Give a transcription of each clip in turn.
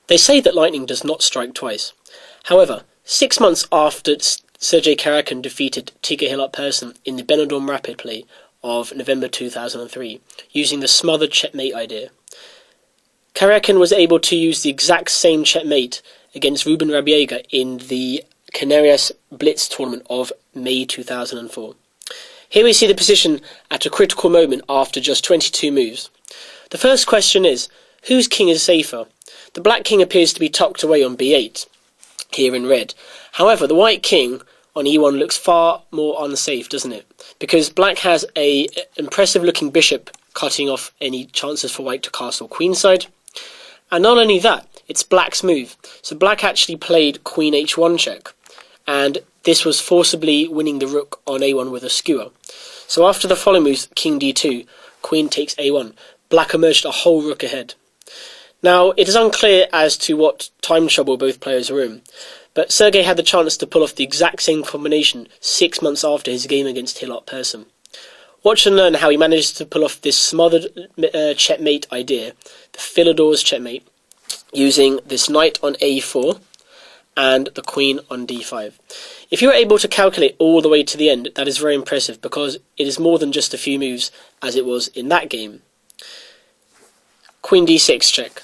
They say that lightning does not strike twice. However, 6 months after Sergei Karjakin defeated Tighe Person in the Benidorm Rapid Play of November 2003, using the smothered checkmate idea, Karjakin was able to use the exact same checkmate against Ruben Rabiega in the Canarias blitz tournament of May 2004. Here we see the position at a critical moment after just 22 moves. The first question is, whose king is safer? The black king appears to be tucked away on b8, here in red. However, the white king on e1 looks far more unsafe, doesn't it? Because black has an impressive looking bishop cutting off any chances for white to castle queenside. And not only that, it's black's move. So black actually played queen h1 check, and this was forcibly winning the rook on a1 with a skewer. So after the follow moves, king d2, queen takes a1, black emerged a whole rook ahead. Now, it is unclear as to what time trouble both players were in, but Sergei had the chance to pull off the exact same combination 6 months after his game against Philidor Person. Watch and learn how he managed to pull off this smothered checkmate idea, the Philidor's checkmate, using this knight on a4 and the queen on d5. If you are able to calculate all the way to the end, that is very impressive, because it is more than just a few moves, as it was in that game. Queen d6 check.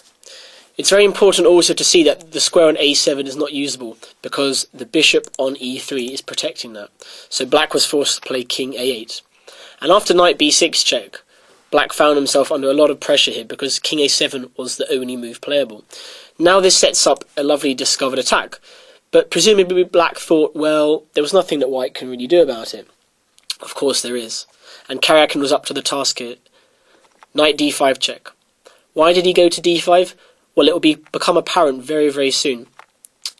It's very important also to see that the square on a7 is not usable, because the bishop on e3 is protecting that. So black was forced to play king a8. And after knight b6 check, black found himself under a lot of pressure here, because king a7 was the only move playable. Now this sets up a lovely discovered attack, but presumably black thought, well, there was nothing that white can really do about it. Of course there is. And Karjakin was up to the task here. Knight d5 check. Why did he go to d5? Well, it will become apparent very, very soon.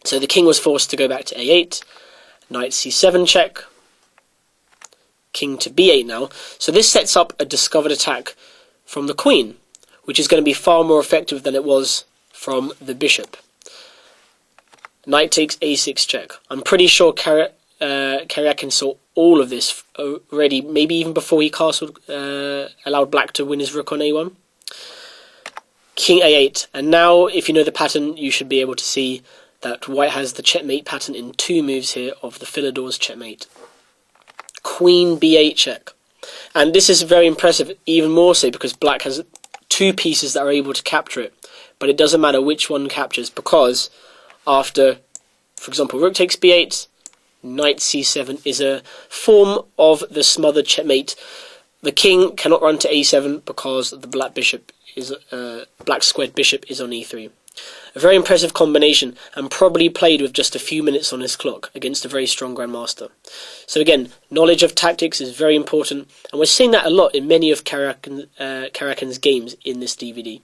So the king was forced to go back to a8, knight c7 check, king to b8 now. So this sets up a discovered attack from the queen, which is going to be far more effective than it was from the bishop. Knight takes a6 check. I'm pretty sure Karjakin saw all of this already, maybe even before he castled, allowed black to win his rook on a1. King a8, and now if you know the pattern, you should be able to see that white has the checkmate pattern in 2 moves here of the Philidor's checkmate. Queen b8 check, and this is very impressive, even more so because black has 2 pieces that are able to capture it, but it doesn't matter which one captures, because after, for example, rook takes b8, knight c7 is a form of the smothered checkmate. The king cannot run to a7 because the black bishop is black squared bishop is on e3. A very impressive combination, and probably played with just a few minutes on his clock against a very strong grandmaster. So again, knowledge of tactics is very important, and we're seeing that a lot in many of Karjakin's games in this DVD.